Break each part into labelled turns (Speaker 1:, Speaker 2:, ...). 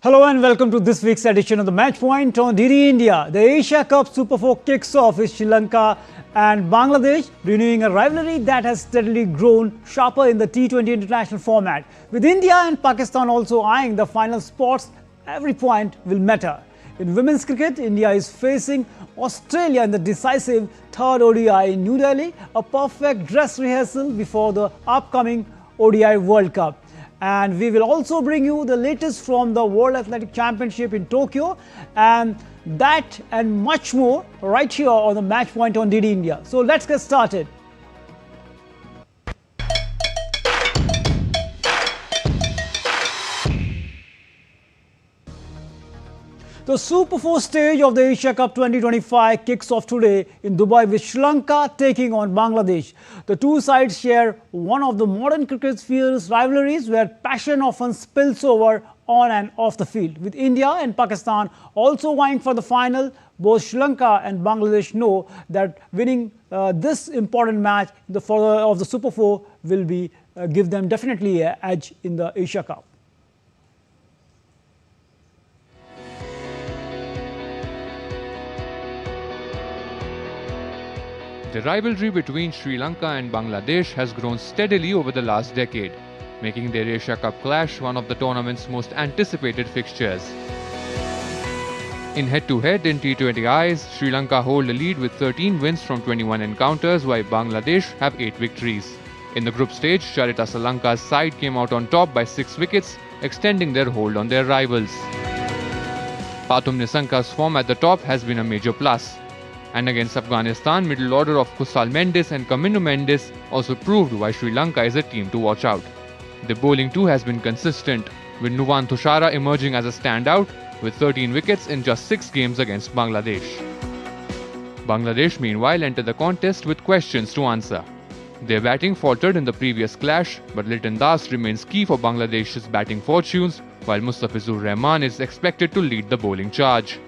Speaker 1: Hello and welcome to this week's edition of the Match Point on DD India. The Asia Cup Super 4 kicks off with Sri Lanka and Bangladesh, renewing a rivalry that has steadily grown sharper in the T20 international format. With India and Pakistan also eyeing the final spots, every point will matter. In women's cricket, India is facing Australia in the decisive third ODI in New Delhi, a perfect dress rehearsal before the upcoming ODI World Cup. And we will also bring you the latest from the World Athletic Championship in Tokyo, and that and much more right here on the Match Point on DD India. So let's get started. The Super 4 stage of the Asia Cup 2025 kicks off today in Dubai with Sri Lanka taking on Bangladesh. The two sides share one of the modern cricket's fierce rivalries where passion often spills over on and off the field. With India and Pakistan also vying for the final, both Sri Lanka and Bangladesh know that winning this important match of the Super 4 will give them definitely an edge in the Asia Cup.
Speaker 2: The rivalry between Sri Lanka and Bangladesh has grown steadily over the last decade, making their Asia Cup clash one of the tournament's most anticipated fixtures. In head-to-head in T20Is, Sri Lanka hold a lead with 13 wins from 21 encounters, while Bangladesh have 8 victories. In the group stage, Charith Asalanka's side came out on top by 6 wickets, extending their hold on their rivals. Pathum Nissanka's form at the top has been a major plus. And against Afghanistan, middle order of Kusal Mendis and Mendis also proved why Sri Lanka is a team to watch out. The bowling too has been consistent, with Nuwan Thushara emerging as a standout with 13 wickets in just 6 games against Bangladesh. Bangladesh meanwhile entered the contest with questions to answer. Their batting faltered in the previous clash, but Litton remains key for Bangladesh's batting fortunes, while Mustafizur Rahman is expected to lead the bowling charge.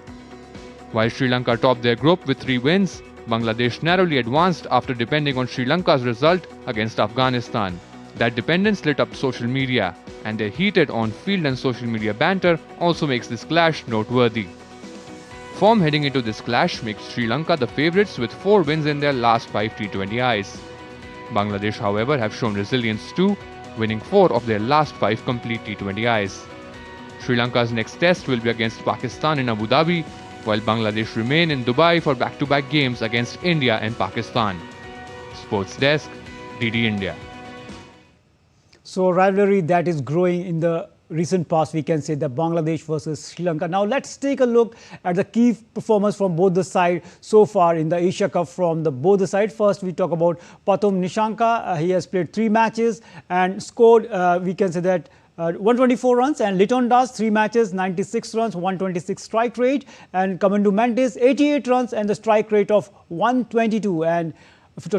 Speaker 2: While Sri Lanka topped their group with 3 wins, Bangladesh narrowly advanced after depending on Sri Lanka's result against Afghanistan. That dependence lit up social media, and their heated on-field and social media banter also makes this clash noteworthy. Form heading into this clash makes Sri Lanka the favourites with 4 wins in their last 5 T20Is. Bangladesh, however, have shown resilience too, winning 4 of their last 5 complete T20Is. Sri Lanka's next test will be against Pakistan in Abu Dhabi, while Bangladesh remain in Dubai for back-to-back games against India and Pakistan. Sports Desk, DD India.
Speaker 1: So rivalry that is growing in the recent past, we can say that Bangladesh versus Sri Lanka. Now let's take a look at the key performers from both the sides so far in the Asia Cup from both the sides. First, we talk about Pathum Nissanka. He has played 3 matches and scored, we can say that, 124 runs, and Litton 3 matches, 96 runs, 126 strike rate, and Mendis 88 runs and the strike rate of 122, and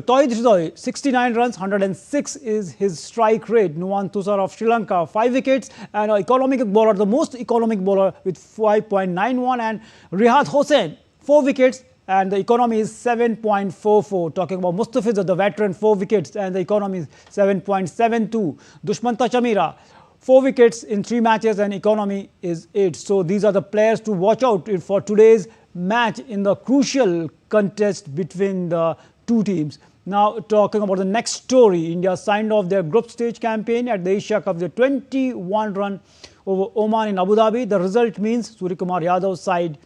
Speaker 1: Torment 69 runs, 106 is his strike rate. Nuwan Thushara of Sri Lanka 5 wickets, and economic bowler, the most economic bowler with 5.91, and Riyad Hossain 4 wickets. And the economy is 7.44. Talking about Mustafizur, the veteran, 4 wickets, and the economy is 7.72. Dushman Tachamira, 4 wickets in 3 matches and economy is 8. So these are the players to watch out for today's match in the crucial contest between the two teams. Now talking about the next story, India signed off their group stage campaign at the Asia Cup with a 21-run over Oman in Abu Dhabi. The result means Suryakumar Yadav's side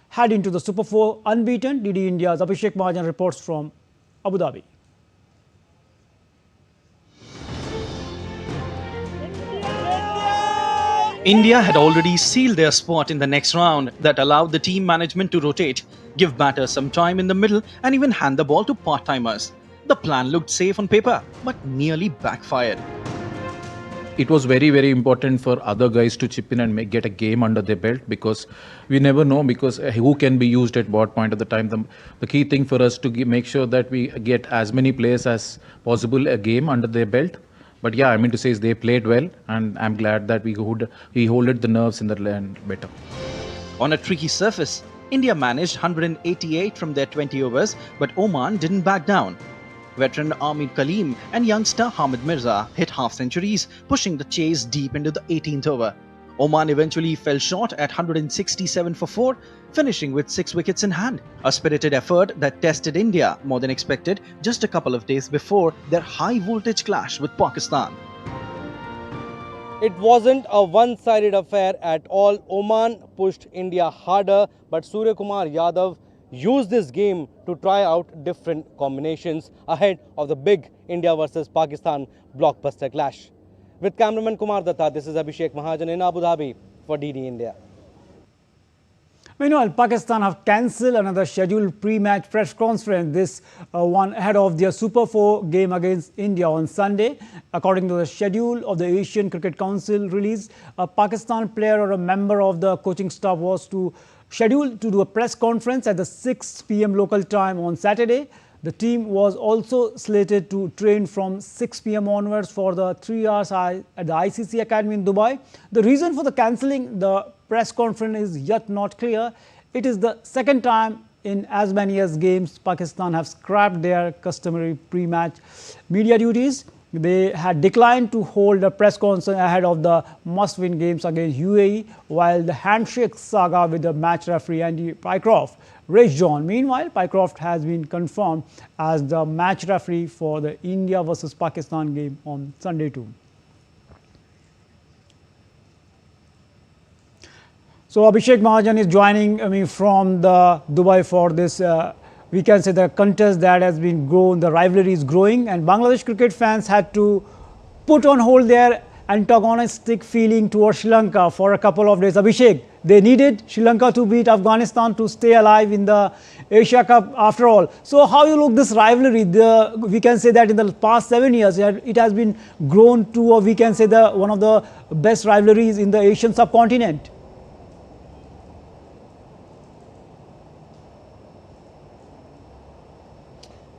Speaker 1: head into the Super 4 unbeaten. DD India's Abhishek Mahajan reports from Abu Dhabi.
Speaker 3: India had already sealed their spot in the next round that allowed the team management to rotate, give batters some time in the middle and even hand the ball to part-timers. The plan looked safe on paper, but nearly backfired.
Speaker 4: It was very, very important for other guys to chip in and get a game under their belt, because we never know who can be used at what point of the time. The key thing for us to make sure that we get as many players as possible a game under their belt. But yeah, I mean to say is they played well, and I'm glad that we holded the nerves in the land better.
Speaker 3: On a tricky surface, India managed 188 from their 20 overs, but Oman didn't back down. Veteran Amir Kaleem and youngster Hamid Mirza hit half-centuries, pushing the chase deep into the 18th over. Oman eventually fell short at 167 for 4, finishing with 6 wickets in hand. A spirited effort that tested India more than expected just a couple of days before their high-voltage clash with Pakistan.
Speaker 5: It wasn't a one-sided affair at all. Oman pushed India harder, but Surya Kumar Yadav used this game to try out different combinations ahead of the big India versus Pakistan blockbuster clash. With cameraman Kumar Datta, this is Abhishek Mahajan in Abu Dhabi for DD India.
Speaker 1: Meanwhile, Pakistan have cancelled another scheduled pre-match press conference, this one ahead of their Super 4 game against India on Sunday. According to the schedule of the Asian Cricket Council release, a Pakistan player or a member of the coaching staff was scheduled to do a press conference at the 6 p.m. local time on Saturday. The team was also slated to train from 6 p.m. onwards for the 3 hours at the ICC Academy in Dubai. The reason for the cancelling the press conference is yet not clear. It is the second time in as many as games Pakistan have scrapped their customary pre-match media duties. They had declined to hold a press conference ahead of the must-win games against UAE, while the handshake saga with the match referee Andy Pycroft raged on. Meanwhile, Pycroft has been confirmed as the match referee for the India versus Pakistan game on Sunday too. So Abhishek Mahajan is joining me from the Dubai for this we can say the contest that has been grown, the rivalry is growing, and Bangladesh cricket fans had to put on hold their antagonistic feeling towards Sri Lanka for a couple of days. Abhishek, they needed Sri Lanka to beat Afghanistan to stay alive in the Asia Cup after all. So how you look this rivalry? We can say that in the past 7 years, it has been grown to, or we can say one of the best rivalries in the Asian subcontinent.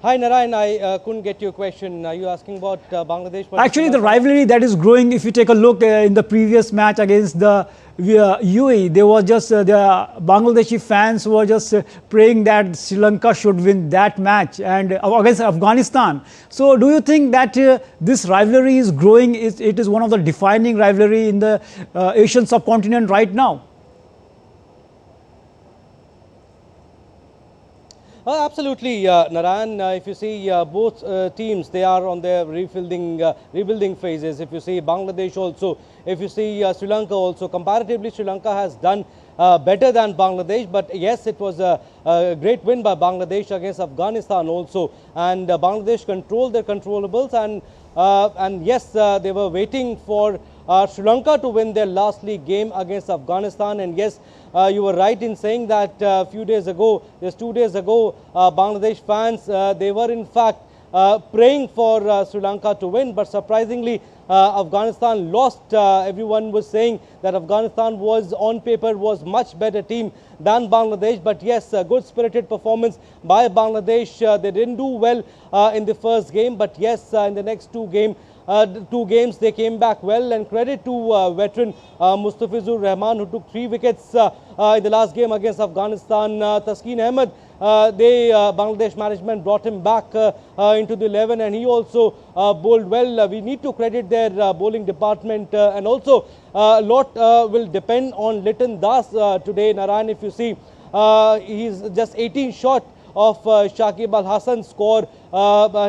Speaker 5: Hi Narayan, I couldn't get your question. Are you asking about Bangladesh?
Speaker 1: Actually, the rivalry that is growing, if you take a look in the previous match against the UAE, there was just the Bangladeshi fans were just praying that Sri Lanka should win that match and against Afghanistan. So do you think that this rivalry is growing? It is one of the defining rivalry in the Asian subcontinent right now?
Speaker 5: Absolutely, Narayan. If you see both teams, they are on their rebuilding phases. If you see Bangladesh also, if you see Sri Lanka also, comparatively Sri Lanka has done better than Bangladesh. But yes, it was a great win by Bangladesh against Afghanistan also. And Bangladesh controlled their controllables, and yes, they were waiting for Sri Lanka to win their last league game against Afghanistan. And yes, you were right in saying that a few days ago, just 2 days ago, Bangladesh fans, they were in fact praying for Sri Lanka to win. But surprisingly, Afghanistan lost. Everyone was saying that Afghanistan was on paper was much better team than Bangladesh. But yes, a good spirited performance by Bangladesh. They didn't do well in the first game, but yes, in the next two games they came back well, and credit to veteran Mustafizur Rahman, who took 3 wickets in the last game against Afghanistan. Taskeen Ahmed, Bangladesh management brought him back into the 11, and he also bowled well. We need to credit their bowling department, and also a lot will depend on Litton today. Narayan, if you see, he's just 18 short of Shakib Al Hassan's score.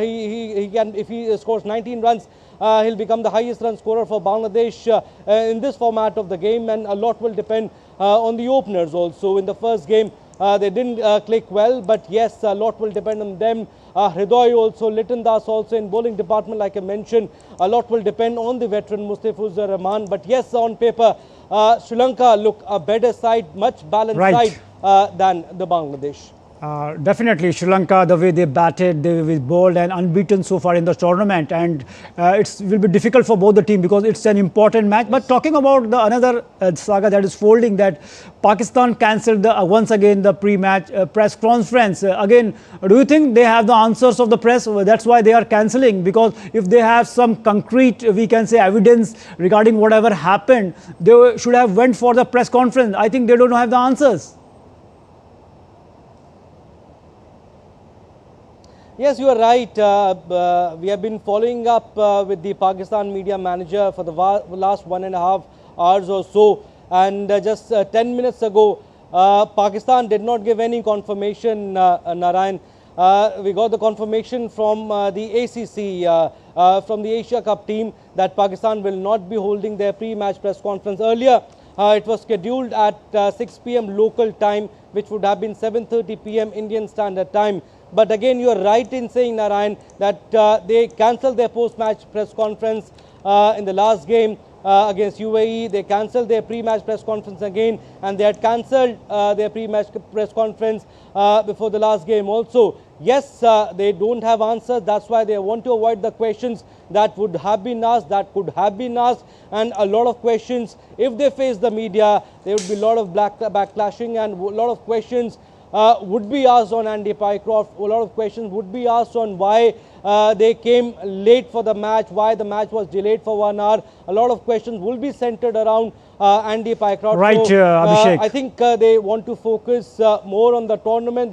Speaker 5: He can, if he scores 19 runs, he'll become the highest run scorer for Bangladesh in this format of the game, and a lot will depend on the openers also. In the first game, they didn't click well, but yes, a lot will depend on them. Hridoy also, Litton also in bowling department, like I mentioned. A lot will depend on the veteran Mustafizur Rahman. But yes, on paper, Sri Lanka look a better side, much balanced side than the Bangladesh.
Speaker 1: Definitely, Sri Lanka, the way they batted, they were bowled and unbeaten so far in the tournament, and it will be difficult for both the team because it's an important match. But talking about the another saga that is folding, that Pakistan cancelled once again the pre-match press conference. Again, do you think they have the answers of the press? That's why they are cancelling, because if they have some concrete, we can say, evidence regarding whatever happened, they should have went for the press conference. I think they don't have the answers.
Speaker 5: Yes, you are right. We have been following up with the Pakistan media manager for the last 1.5 hours or so. And just 10 minutes ago, Pakistan did not give any confirmation, Narayan. We got the confirmation from the ACC, from the Asia Cup team, that Pakistan will not be holding their pre-match press conference. Earlier, it was scheduled at 6 p.m. local time, which would have been 7:30 p.m. Indian Standard Time. But again, you are right in saying, Narayan, that they cancelled their post-match press conference in the last game against UAE. They cancelled their pre-match press conference again, and they had cancelled their pre-match press conference before the last game also. Yes, they don't have answers. That's why they want to avoid the questions that would have been asked, that could have been asked, and a lot of questions. If they face the media, there would be a lot of backlashing, and a lot of questions would be asked on Andy Pycroft. A lot of questions would be asked on why they came late for the match, why the match was delayed for 1 hour. A lot of questions will be centered around Andy Pycroft.
Speaker 1: Right,
Speaker 5: so,
Speaker 1: Abhishek.
Speaker 5: I think they want to focus more on the tournament.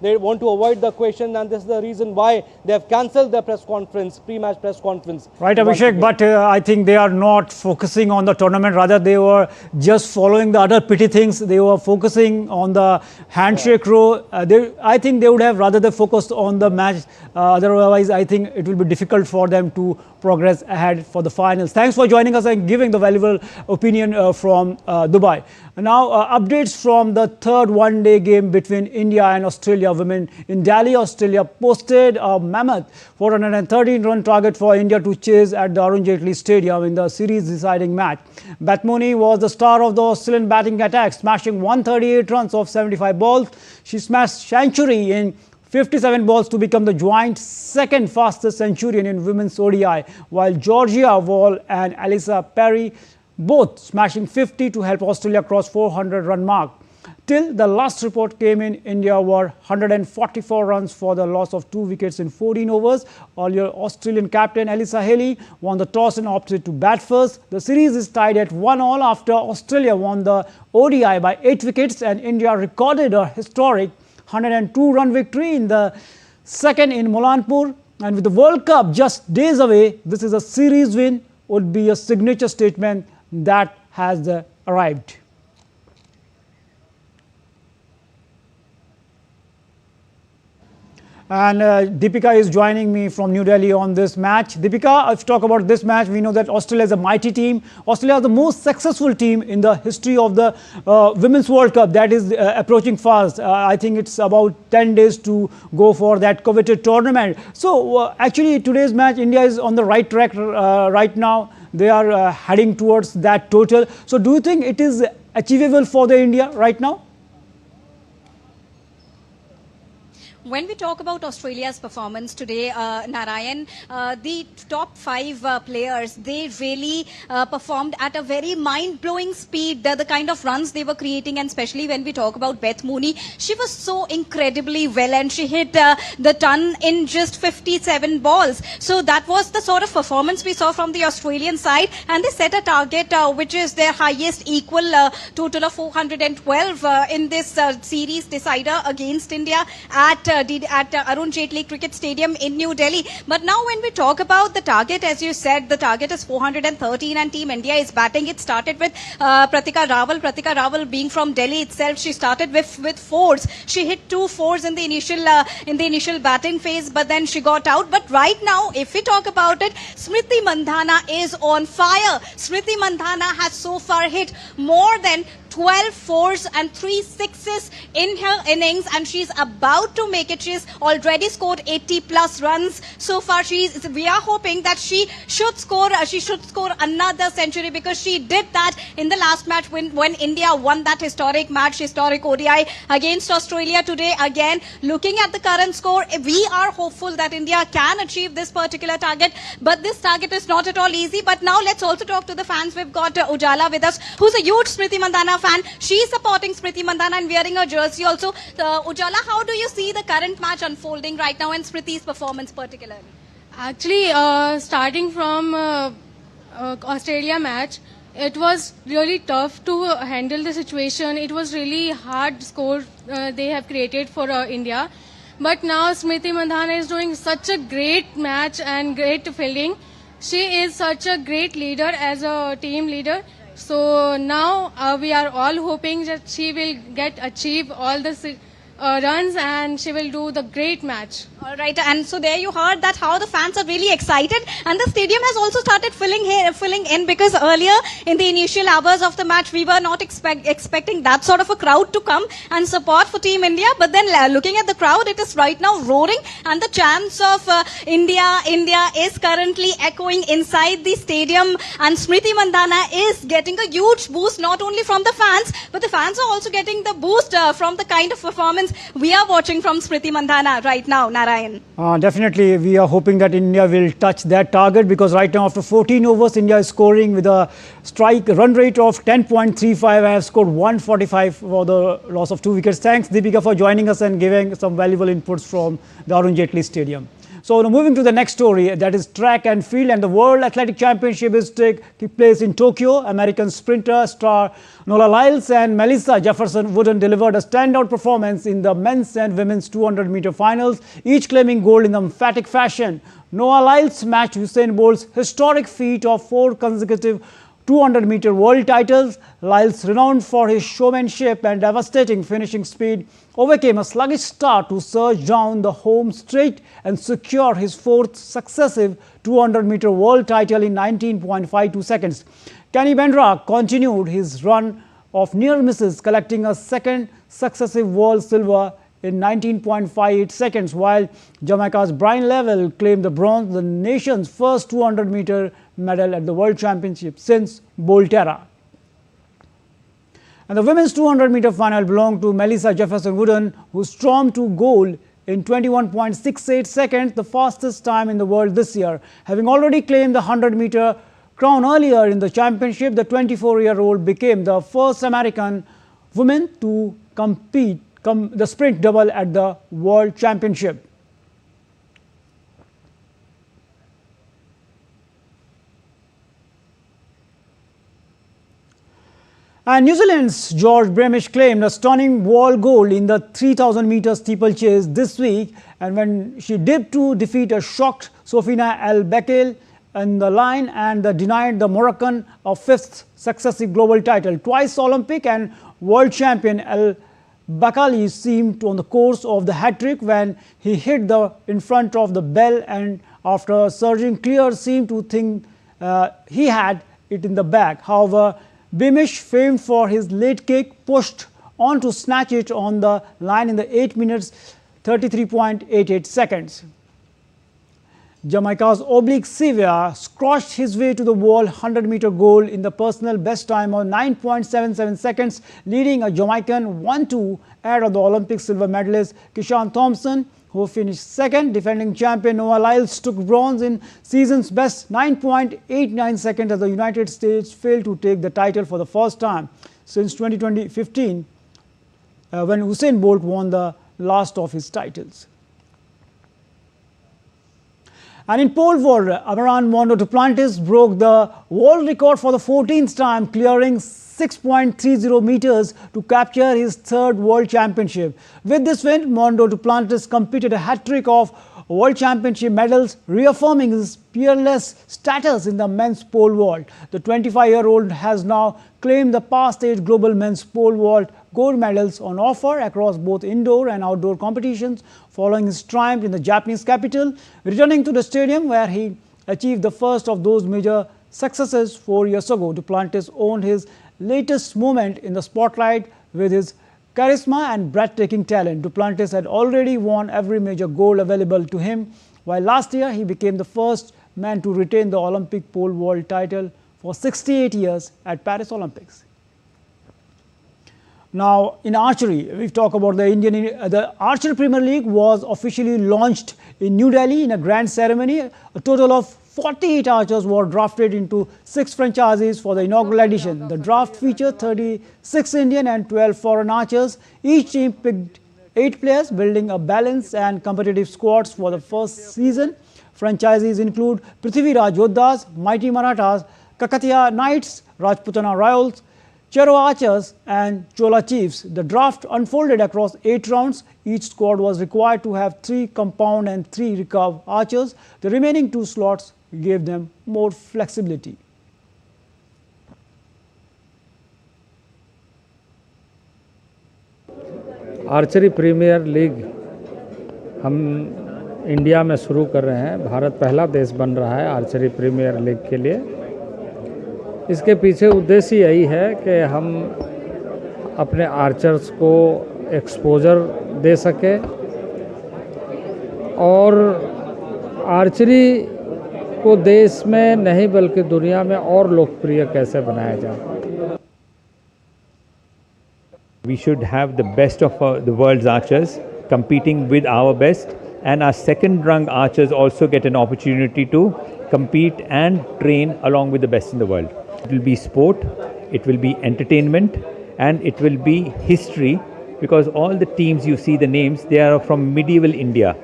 Speaker 5: They want to avoid the question, and this is the reason why they have cancelled their press conference, pre-match press conference.
Speaker 1: Right, Abhishek, but I think they are not focusing on the tournament. Rather, they were just following the other petty things. They were focusing on the handshake row. I think they would have rather they focused on the match. Otherwise, I think it will be difficult for them to progress ahead for the finals. Thanks for joining us and giving the valuable opinion from Dubai. Now, updates from the third one-day game between India and Australia women in Delhi. Australia posted a mammoth 413-run target for India to chase at the Arun Jaitley Stadium in the series-deciding match. Batsmoni was the star of the Australian batting attack, smashing 138 runs off 75 balls. She smashed century in 57 balls to become the joint second fastest centurion in women's ODI, while Georgia Wall and Alyssa Perry both smashing 50 to help Australia cross 400-run mark. Till the last report came in, India were 144 runs for the loss of 2 wickets in 14 overs. Earlier, Australian captain Alyssa Haley won the toss and opted to bat first. The series is tied at 1-1 after Australia won the ODI by 8 wickets and India recorded a historic 102-run victory in the second in Molanpur. And with the World Cup just days away, this is a series win, would be a signature statement that has arrived. And Deepika is joining me from New Delhi on this match. Deepika, if you talk about this match, we know that Australia is a mighty team. Australia is the most successful team in the history of the Women's World Cup that is approaching fast. I think it's about 10 days to go for that coveted tournament. So actually today's match, India is on the right track right now. They are heading towards that total. So do you think it is achievable for the India right now?
Speaker 6: When we talk about Australia's performance today, Narayan, the top 5 players, they really performed at a very mind-blowing speed. The kind of runs they were creating, and especially when we talk about Beth Mooney, she was so incredibly well, and she hit the ton in just 57 balls. So that was the sort of performance we saw from the Australian side, and they set a target which is their highest equal total of 412 in this series decider against India at Arun Jaitley Cricket Stadium in New Delhi. But now when we talk about the target, as you said, the target is 413 and Team India is batting. It started with Pratika Rawal. Pratika Rawal being from Delhi itself, she started with 4s. She hit 2 4s in the initial batting phase, but then she got out. But right now, if we talk about it, Smriti Mandhana is on fire. Smriti Mandhana has so far hit more than 12 4s and 3 6s in her innings, and she's about to make it. She's already scored 80 plus runs so far. We are hoping that she should score another century, because she did that in the last match when India won that historic ODI against Australia. Today, again, looking at the current score, we are hopeful that India can achieve this particular target, but this target is not at all easy. But now let's also talk to the fans. We've got Ujala with us, who's a huge Smriti Mandhana fan. She's supporting Smriti Mandhana and wearing her jersey also. Ujala, how do you see the current match unfolding right now, and Smriti's performance particularly?
Speaker 7: Actually, starting from Australia match, it was really tough to handle the situation. It was really hard score they have created for India. But now Smriti Mandhana is doing such a great match and great fielding. She is such a great leader as a team leader. So now we are all hoping that she will achieve all the runs and she will do the great match.
Speaker 6: All right, and so there you heard that how the fans are really excited, and the stadium has also started filling in, because earlier in the initial hours of the match we were not expecting that sort of a crowd to come and support for Team India. But then looking at the crowd, it is right now roaring, and the chants of India is currently echoing inside the stadium, and Smriti Mandhana is getting a huge boost not only from the fans, but the fans are also getting the boost from the kind of performance we are watching from Smriti Mandhana right now, Narayan.
Speaker 1: Definitely, we are hoping that India will touch that target, because right now after 14 overs, India is scoring with a strike run rate of 10.35. I have scored 145 for the loss of 2 wickets. Thanks, Deepika, for joining us and giving some valuable inputs from the Arun Jaitley Stadium. So now moving to the next story, that is track and field, and the World Athletic Championship is take place in Tokyo. American sprinter star Noah Lyles and Melissa Jefferson-Wooden delivered a standout performance in the men's and women's 200-meter finals, each claiming gold in emphatic fashion. Noah Lyles matched Usain Bolt's historic feat of 4 consecutive 200-meter world titles. Lyles, renowned for his showmanship and devastating finishing speed, overcame a sluggish start to surge down the home straight and secure his 4th successive 200-meter world title in 19.52 seconds. Kenny Bendra continued his run of near misses, collecting a 2nd successive world silver in 19.58 seconds, while Jamaica's Brian Level claimed the bronze, the nation's first 200-meter medal at the World Championship since Bolt era. And the women's 200-meter final belonged to Melissa Jefferson-Wooden, who stormed to gold in 21.68 seconds, the fastest time in the world this year. Having already claimed the 100-meter crown earlier in the championship, the 24-year-old became the first American woman to compete the sprint double at the World Championship. And New Zealand's George Bremish claimed a stunning wall gold in the 3,000-meter steeplechase this week, and when she dipped to defeat a shocked Sofina El Bekele in the line and denied the Moroccan a 5th successive global title. Twice Olympic and world champion El Bakali seemed on the course of the hat-trick when he hit in front of the bell, and after surging clear seemed to think he had it in the bag. However, Beamish, famed for his late kick, pushed on to snatch it on the line in the 8 minutes 33.88 seconds. Jamaica's Oblique Sevilla scratched his way to the world 100-meter goal in the personal best time of 9.77 seconds, leading a Jamaican 1-2 ahead of the Olympic silver medalist Kishan Thompson, who finished 2nd. Defending champion Noah Lyles took bronze in season's best 9.89 seconds as the United States failed to take the title for the first time since 2015, when Usain Bolt won the last of his titles. And in pole vault, Amaran Mondo Duplantis broke the world record for the 14th time, clearing 6.30 meters to capture his 3rd world championship. With this win, Mondo Duplantis completed a hat-trick of world championship medals, reaffirming his peerless status in the men's pole vault. The 25-year-old has now claimed the past 8 global men's pole vault gold medals on offer across both indoor and outdoor competitions, following his triumph in the Japanese capital, returning to the stadium where he achieved the first of those major successes 4 years ago. Duplantis owned his latest moment in the spotlight with his charisma and breathtaking talent. Duplantis had already won every major gold available to him, while last year he became the first man to retain the Olympic pole vault title for 68 years at Paris Olympics. Now, in archery, we've talked about the Archery Premier League was officially launched in New Delhi in a grand ceremony. A total of 48 archers were drafted into 6 franchises for the inaugural edition. The draft featured 36 Indian and 12 foreign archers. Each team picked 8 players, building a balanced and competitive squads for the first season. Franchises include Prithviraj Yodhas, Mighty Marathas, Kakatiya Knights, Rajputana Royals, Chero Archers and Chola Chiefs. The draft unfolded across 8 rounds. Each squad was required to have 3 compound and 3 recurve archers. The remaining 2 slots gave them more flexibility.
Speaker 8: Archery premier league हम India में शुरू कर रहे हैं। भारत पहला देश बन रहा है आर्चरी प्रीमियर लीग के लिए। इसके पीछे उद्देश्य यही है कि हम अपने आर्चर्स को एक्सपोजर दे सके और आर्चरी को देश में नहीं बल्कि दुनिया में और लोकप्रिय कैसे बनाया जाए।
Speaker 9: We should have the best of the world's archers competing with our best, and our second-rung archers also get an opportunity to compete and train along with the best in the world. It will be sport, it will be entertainment, and it will be history, because all the teams you see the names, they are from medieval India,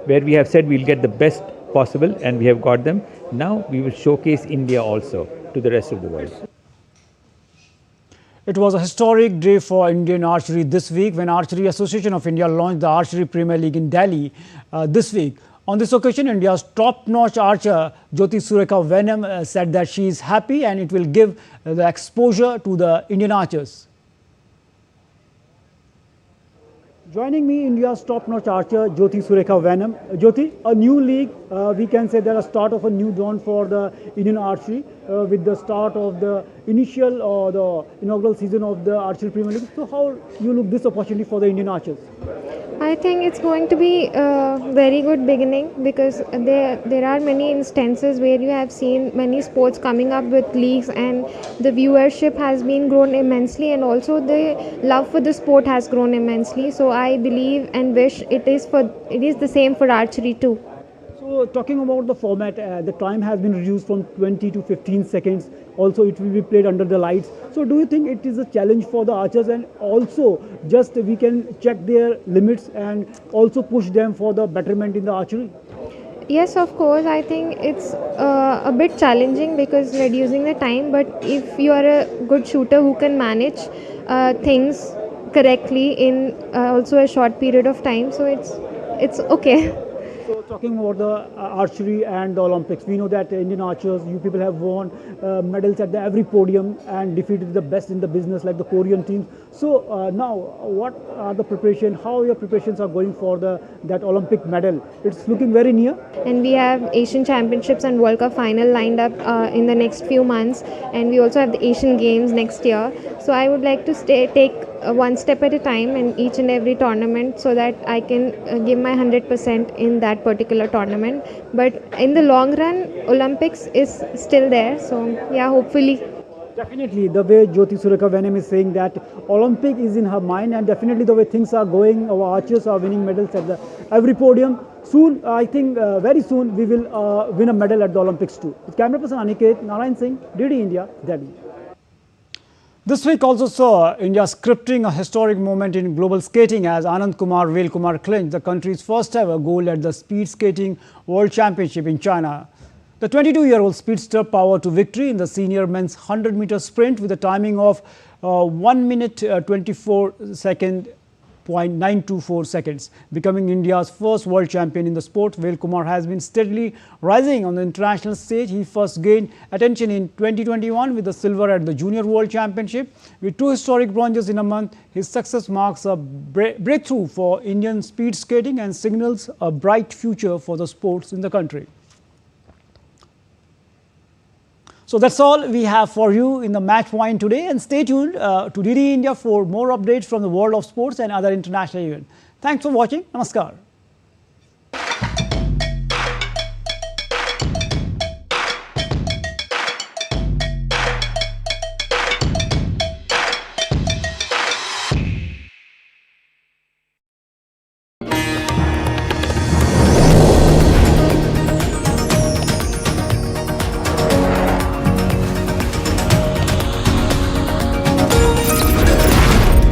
Speaker 9: where we have said we'll get the best possible, and we have got them. Now we will showcase India also to the rest of the world.
Speaker 1: It was a historic day for Indian archery this week when Archery Association of India launched the Archery Premier League in Delhi this week. On this occasion, India's top-notch archer Jyoti Surekha Venom said that she is happy and it will give the exposure to the Indian archers. Joining me, India's top-notch archer Jyoti Surekha Venom. Jyoti, a new league, we can say that a start of a new dawn for the Indian archery with the start of the initial or the inaugural season of the Archery Premier League. So how you look this opportunity for the Indian archers?
Speaker 10: I think it's going to be a very good beginning, because there are many instances where you have seen many sports coming up with leagues and the viewership has been grown immensely, and also the love for the sport has grown immensely. So I believe and wish it is the same for archery too.
Speaker 1: So talking about the format, the time has been reduced from 20 to 15 seconds. Also, it will be played under the lights. So do you think it is a challenge for the archers, and also just we can check their limits and also push them for the betterment in the archery?
Speaker 10: Yes, of course. I think it's a bit challenging because reducing the time, but if you are a good shooter who can manage things correctly in also a short period of time, so it's okay.
Speaker 1: So talking about the archery and the Olympics, we know that Indian archers, you people have won medals at every podium and defeated the best in the business like the Korean teams. So now what are the preparations, how your preparations are going for that Olympic medal? It's looking very near.
Speaker 10: And we have Asian Championships and World Cup final lined up in the next few months, and we also have the Asian Games next year. So I would like to take one step at a time in each and every tournament so that I can give my 100% in that particular tournament. But in the long run, Olympics is still there. So yeah, hopefully.
Speaker 1: Definitely, the way Jyoti Surekha Venom is saying that Olympic is in her mind, and definitely the way things are going, our archers are winning medals at every podium. Soon, I think very soon, we will win a medal at the Olympics too. With camera person Aniket, Narayan Singh, DD India, Delhi. This week also saw India scripting a historic moment in global skating as Anand Kumar Velkumar clinched the country's first ever gold at the Speed Skating World Championship in China. The 22-year-old speedster powered to victory in the senior men's 100-meter sprint with a timing of 1 minute 24 second. 0.924 seconds. Becoming India's first world champion in the sport, Velkumar has been steadily rising on the international stage. He first gained attention in 2021 with the silver at the Junior World Championship. With 2 historic bronzes in a month, his success marks a breakthrough for Indian speed skating and signals a bright future for the sports in the country. So that's all we have for you in the Match Point today, and stay tuned to DD India for more updates from the world of sports and other international events. Thanks for watching. Namaskar.